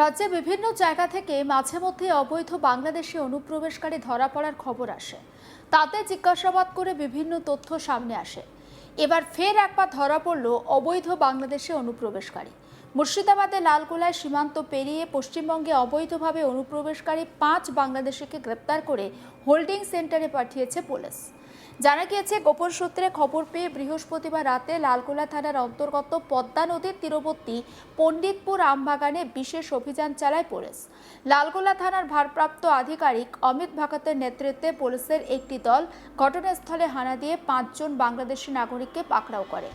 রাজ্যে বিভিন্ন জায়গা থেকে মাঝে মধ্যে অবৈধ বাংলাদেশি অনুপ্রবেশকারী ধরা পড়ার খবর আসে। তাতে জিজ্ঞাসাবাদ করে বিভিন্ন তথ্য সামনে আসে। এবার ফের একবার ধরা পড়ল অবৈধ বাংলাদেশি অনুপ্রবেশকারী। মুর্শিদাবাদে লালগোলায় সীমান্ত পেরিয়ে পশ্চিমবঙ্গে অবৈধভাবে অনুপ্রবেশকারী 5 বাংলাদেশিকে গ্রেপ্তার করে হোল্ডিং সেন্টারে পাঠিয়েছে পুলিশ। জানা গিয়েছে, গোপন সূত্রে খবর পেয়ে বৃহস্পতিবার রাতে লালগোলা থানার অন্তর্গত পদ্মা নদীর তীরবর্তী পণ্ডিতপুর আমবাগানে বিশেষ অভিযান চালায় পুলিশ। লালগোলা থানার ভারপ্রাপ্ত আধিকারিক অমিত ভাগতের নেতৃত্বে পুলিশের একটি দল ঘটনাস্থলে হানা দিয়ে 5 জন বাংলাদেশি নাগরিককে পাকড়াও করে।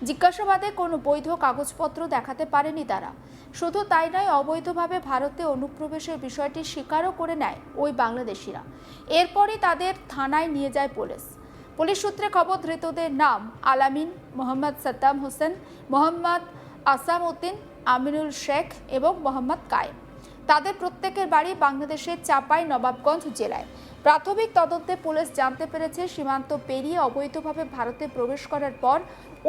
জিজ্ঞাসাবাদে কোনো বৈধ কাগজপত্র দেখাতে পারেনি তারা। শুধু তাই নয়, অবৈধভাবে ভারতে অনুপ্রবেশের বিষয়টি স্বীকারও করে নেয় ওই বাংলাদেশিরা। এরপরই তাদের থানায় নিয়ে যায় পুলিশ। পুলিশ সূত্রে খবর, ধৃতদের নাম আলামিন, মোহাম্মদ সাদ্দাম হোসেন, মোহাম্মদ আসাম উদ্দিন, আমিনুল শেখ এবং মোহাম্মদ কায়েম। তাদের প্রত্যেকের বাড়ি বাংলাদেশের চাপাই নবাবগঞ্জ জেলায়। প্রাথমিক তদন্তে পুলিশ জানতে পেরেছে, সীমান্ত পেরিয়ে অবৈধভাবে ভারতে প্রবেশ করার পর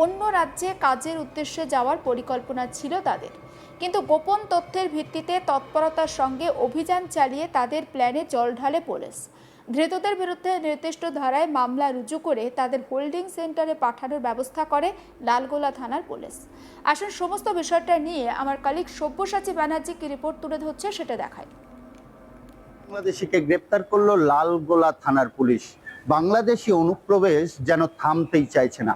অন্য রাজ্যে কাজের উদ্দেশ্যে যাওয়ার পরিকল্পনা ছিল তাদের। কিন্তু গোপন তথ্যের ভিত্তিতে তৎপরতার সঙ্গে অভিযান চালিয়ে তাদের প্ল্যানে জল ঢালে পুলিশ। ধৃতদের বিরুদ্ধে নির্দিষ্ট ধারায় মামলা রুজু করে তাদের হোল্ডিং সেন্টারে পাঠানোর ব্যবস্থা করে লালগোলা থানার পুলিশ। আসলে সমস্ত বিষয়টা নিয়ে আমার কলিগ সব্যসাচী ব্যানার্জি কি রিপোর্ট তুলে ধরছে সেটা দেখায়। বাংলাদেশিকে গ্রেপ্তার করলো লালগোলা থানার পুলিশ। বাংলাদেশি অনুপ্রবেশ যেন থামতেই চাইছে না।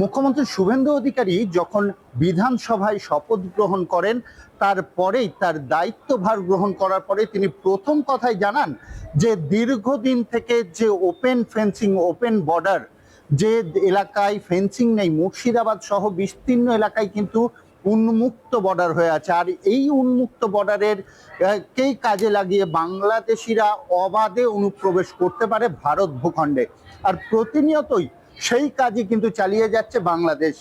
মুখ্যমন্ত্রী শুভেন্দু অধিকারী যখন বিধানসভায় শপথ গ্রহণ করেন, তারপরেই তার দায়িত্বভার গ্রহণ করার পরে তিনি প্রথম কথাই জানান যে দীর্ঘদিন থেকে যে ওপেন ফেন্সিং, ওপেন বর্ডার, যে এলাকায় ফেন্সিং নেই, মুর্শিদাবাদ সহ বিস্তীর্ণ এলাকায় কিন্তু উন্মুক্ত বর্ডার হয়ে আছে। আর এই উন্মুক্ত বর্ডারের কেই কাজে লাগিয়ে বাংলাদেশিরা অবাধে অনুপ্রবেশ করতে পারে ভারত ভূখণ্ডে। আর প্রতিনিয়তই সেই কাজই কিন্তু চালিয়ে যাচ্ছে বাংলাদেশ।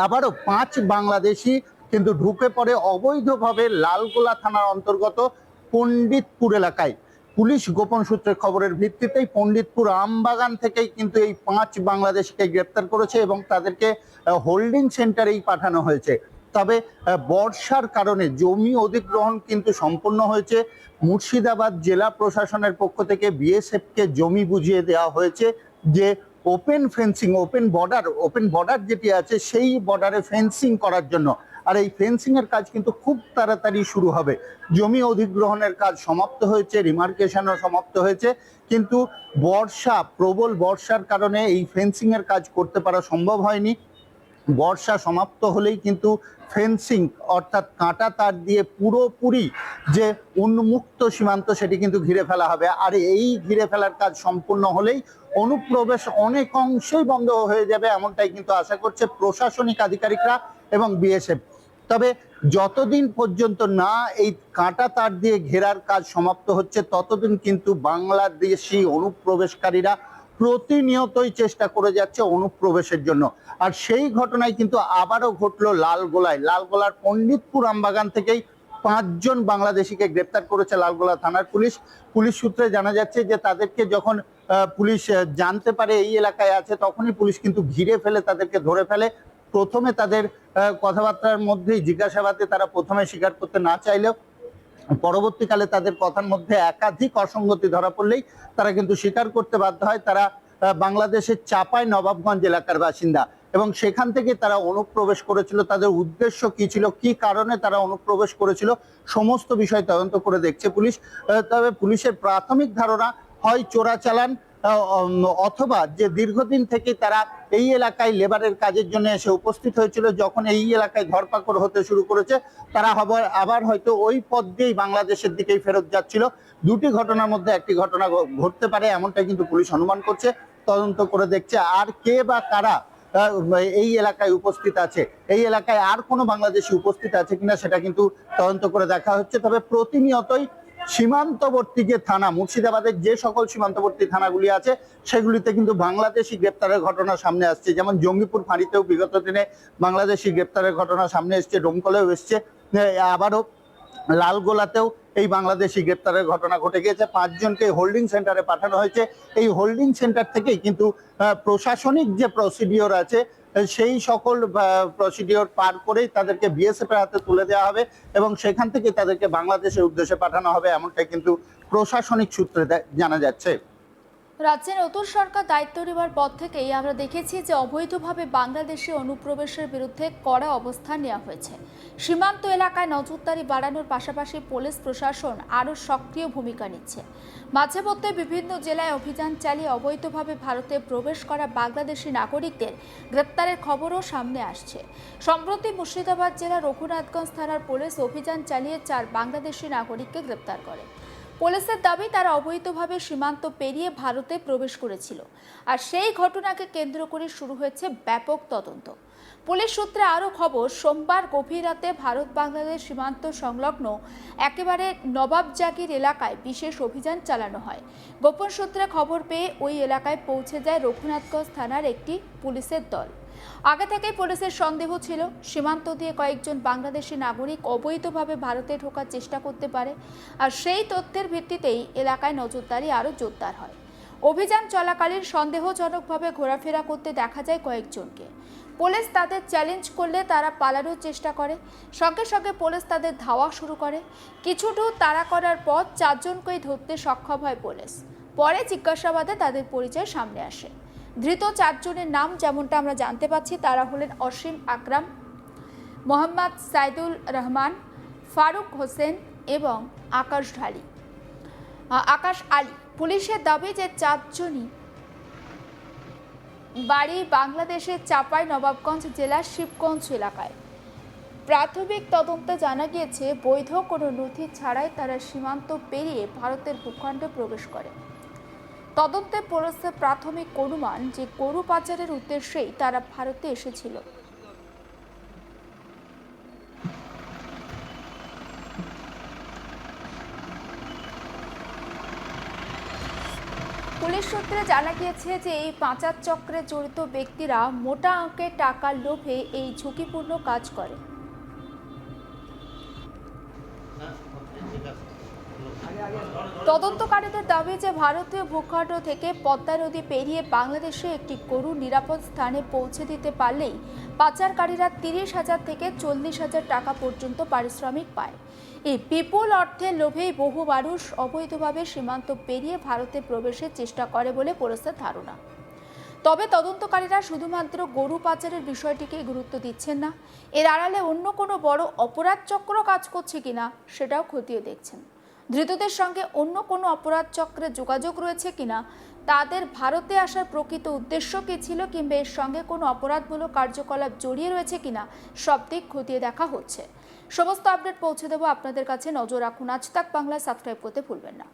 আবারও 5 বাংলাদেশি কিন্তু ঢুকে পড়ে অবৈধভাবে লালগোলা থানার অন্তর্গত পণ্ডিতপুর এলাকায়। পুলিশ গোপন সূত্রের খবরের ভিত্তিতেই পণ্ডিতপুর আমবাগান থেকেই কিন্তু এই 5 বাংলাদেশিকে গ্রেপ্তার করেছে এবং তাদেরকে হোল্ডিং সেন্টারেই পাঠানো হয়েছে। তবে বর্ষার কারণে জমি অধিগ্রহণ কিন্তু সম্পূর্ণ হয়েছে। মুর্শিদাবাদ জেলা প্রশাসনের পক্ষ থেকে বিএসএফকে জমি বুঝিয়ে দেওয়া হয়েছে যে ওপেন ফেন্সিং, ওপেন বর্ডার যেটি আছে সেই বর্ডারে ফেন্সিং করার জন্য। আর এই ফেন্সিং এর কাজ কিন্তু খুব তাড়াতাড়ি শুরু হবে। জমি অধিগ্রহণের কাজ সমাপ্ত হয়েছে, রিমার্কেশনও সমাপ্ত হয়েছে, কিন্তু প্রবল বর্ষার কারণে এই ফেন্সিং এর কাজ করতে পারা সম্ভব হয়নি। বর্ষা সমাপ্ত হলেই কিন্তু ফেন্সিং অর্থাৎ কাঁটা তার দিয়ে পুরোপুরি যে উন্মুক্ত সীমান্ত সেটি কিন্তু ঘিরে ফেলা হবে। আর এই ঘিরে ফেলার কাজ সম্পূর্ণ হলেই অনুপ্রবেশ অনেক অংশেই বন্ধ হয়ে যাবে, এমনটাই কিন্তু আশা করছে প্রশাসনিক আধিকারিকরা এবং বিএসএফ। তবে যতদিন পর্যন্ত না এই কাঁটা তার দিয়ে ঘেরার কাজ সমাপ্ত হচ্ছে, ততদিন কিন্তু বাংলাদেশি অনুপ্রবেশকারীরা প্রতিনিয়তই চেষ্টা করে যাচ্ছে অনুপ্রবেশের জন্য। আর সেই ঘটনায় কিন্তু আবারও ঘটলো লালগোলার পণ্ডিতপুর আমবাগান থেকেই 5 জন বাংলাদেশিকে গ্রেপ্তার করেছে লালগোলা থানার পুলিশ। পুলিশ সূত্রে জানা যাচ্ছে যে তাদেরকে যখন পুলিশ জানতে পারে এই এলাকায় আছে, তখনই পুলিশ কিন্তু ঘিরে ফেলে তাদেরকে ধরে ফেলে। প্রথমে তাদের কথাবার্তার মধ্যেই জিজ্ঞাসাবাদে তারা প্রথমে স্বীকার করতে না চাইলেও পরবর্তীকালে তাদের কথার মধ্যে একাধিক অসঙ্গতি ধরা পড়লেই তারা কিন্তু স্বীকার করতে বাধ্য হয়। তারা বাংলাদেশের চাপাই নবাবগঞ্জ এলাকার বাসিন্দা এবং সেখান থেকে তারা অনুপ্রবেশ করেছিল। তাদের উদ্দেশ্য কি ছিল, কি কারণে তারা অনুপ্রবেশ করেছিল, সমস্ত বিষয় তদন্ত করে দেখছে পুলিশ। তবে পুলিশের প্রাথমিক ধারণা হয় চোরাচালান, অথবা যে দীর্ঘদিন থেকে তারা এই এলাকায় লেবারের কাজের জন্য এসে উপস্থিত হয়েছিল, যখন এই এলাকায় ধরপাকড় হতে শুরু করেছে তারা আবার হয়তো ওই পথ দিয়েই বাংলাদেশের দিকেই ফেরত যাচ্ছিল। দুটি ঘটনার মধ্যে একটি ঘটনা ঘটতে পারে, এমনটাই কিন্তু পুলিশ অনুমান করছে, তদন্ত করে দেখছে। আর কে বা কারা এই এলাকায় উপস্থিত আছে, এই এলাকায় আর কোনো বাংলাদেশি উপস্থিত আছে কিনা সেটা কিন্তু তদন্ত করে দেখা হচ্ছে। তবে প্রতিনিয়তই সীমান্তবর্তী যে থানা, মুর্শিদাবাদের যে সকল সীমান্তবর্তী থানাগুলি আছে সেগুলিতে কিন্তু বাংলাদেশি গ্রেপ্তারের ঘটনা সামনে আসছে। যেমন জঙ্গিপুর ফাঁড়িতেও বিগত দিনে বাংলাদেশি গ্রেপ্তারের ঘটনা সামনে এসছে, ডোমকলেও এসছে, আবারও লালগোলাতেও এই বাংলাদেশি গ্রেপ্তারের ঘটনা ঘটে গিয়েছে। 5 জনকে হোল্ডিং সেন্টারে পাঠানো হয়েছে। এই হোল্ডিং সেন্টার থেকেই কিন্তু প্রশাসনিক যে প্রসিডিওর আছে সেই সকল প্রসিডিওর পার করেই তাদেরকে বিএসএফ এর হাতে তুলে দেওয়া হবে এবং সেখান থেকে তাদেরকে বাংলাদেশের উদ্দেশ্যে পাঠানো হবে, এমনটাই কিন্তু প্রশাসনিক সূত্রে জানা যাচ্ছে। রাজ্যে নতুন সরকার দায়িত্ব নেওয়ার পর থেকেই আমরা দেখেছি যে অবৈধভাবে বাংলাদেশে অনুপ্রবেশের বিরুদ্ধে কড়া অবস্থান নেওয়া হয়েছে। সীমান্ত এলাকায় নজরদারি বাড়ানোর পাশাপাশি পুলিশ প্রশাসন আরও সক্রিয় ভূমিকা নিচ্ছে। মাঝে মধ্যে বিভিন্ন জেলায় অভিযান চালিয়ে অবৈধভাবে ভারতে প্রবেশ করা বাংলাদেশি নাগরিকদের গ্রেপ্তারের খবরও সামনে আসছে। সম্প্রতি মুর্শিদাবাদ জেলার রঘুনাথগঞ্জ থানার পুলিশ অভিযান চালিয়ে 4 বাংলাদেশি নাগরিককে গ্রেপ্তার করে। পুলিশের দাবি তারা অবৈধভাবে সীমান্ত পেরিয়ে ভারতে প্রবেশ করেছিল, আর সেই ঘটনাকে কেন্দ্র করে শুরু হয়েছে ব্যাপক তদন্ত। পুলিশ সূত্রে আরও খবর, সোমবার গভীর রাতে ভারত বাংলাদেশ সীমান্ত সংলগ্ন একেবারে নবাবজাগির এলাকায় বিশেষ অভিযান চালানো হয়। গোপন সূত্রে খবর পেয়ে ওই এলাকায় পৌঁছে যায় রঘুনাথগঞ্জ থানার একটি পুলিশের দল। আগে থেকেই পুলিশের সন্দেহ ছিল সীমান্ত দিয়ে কয়েকজন বাংলাদেশি নাগরিক অবৈধভাবে ভারতে ঢোকার চেষ্টা করতে পারে, আর সেই তথ্যের ভিত্তিতেই এলাকায় নজরদারি আরও জোরদার হয়। অভিযান চলাকালীন সন্দেহজনকভাবে ঘোরাফেরা করতে দেখা যায় কয়েকজনকে। পুলিশ তাদের চ্যালেঞ্জ করলে তারা পালানোর চেষ্টা করে। সঙ্গে সঙ্গে পুলিশ তাদের ধাওয়া শুরু করে। কিছু দূর তাড়া করার পর 4 জনকেই ধরতে সক্ষম হয় পুলিশ। পরে জিজ্ঞাসাবাদে তাদের পরিচয় সামনে আসে। ধৃত 4 জনের নাম যেমনটা আমরা জানতে পাচ্ছি, তারা হলেন অসীম আকরাম, মোহাম্মদ সাইদুল রহমান, ফারুক হোসেন এবং আকাশ আলী। পুলিশের দাবি যে 4 জনই বাড়ি বাংলাদেশের চাঁপাই নবাবগঞ্জ জেলার শিবগঞ্জ এলাকায়। প্রাথমিক তদন্তে জানা গিয়েছে বৈধ কোনো নথি ছাড়াই তারা সীমান্ত পেরিয়ে ভারতের ভূখণ্ডে প্রবেশ করে। তদন্তে পুলিশের প্রাথমিক অনুমান যে গরু পাচারের উদ্দেশ্যেই তারা ভারতে এসেছিল। পুলিশ সূত্রে জানা গিয়েছে যে এই পাচার চক্রে জড়িত ব্যক্তিরা মোটা অঙ্কের টাকার লোভে এই ঝুঁকিপূর্ণ কাজ করে। তদন্তকারীদের দাবি যে ভারতীয় ভূখণ্ড থেকে পদ্মা নদী পেরিয়ে বাংলাদেশে একটি গরু নিরাপদ স্থানে পৌঁছে দিতে পারলেই পাচারকারীরা 30,000 থেকে 40,000 টাকা পর্যন্ত পারিশ্রমিক পায়। এই বিপুল অর্থের লোভেই বহু মানুষ অবৈধভাবে সীমান্ত পেরিয়ে ভারতে প্রবেশের চেষ্টা করে বলে পুলিশের ধারণা। তবে তদন্তকারীরা শুধুমাত্র গরু পাচারের বিষয়টিকে গুরুত্ব দিচ্ছেন না, এর আড়ালে অন্য কোনো বড় অপরাধ চক্র কাজ করছে কিনা সেটাও খতিয়ে দেখছেন। ধৃতদের সঙ্গে অন্য কোনো অপরাধ চক্রের যোগাযোগ রয়েছে কিনা, তাদের ভারতে আসার প্রকৃত উদ্দেশ্য কী ছিল, কিংবা এর সঙ্গে কোনো অপরাধমূলক কার্যকলাপ জড়িয়ে রয়েছে কিনা, সব দিক খতিয়ে দেখা হচ্ছে। সমস্ত আপডেট পৌঁছে দেবো আপনাদের কাছে। নজর রাখুন আজ তাক বাংলা, সাবস্ক্রাইব করতে ভুলবেন না।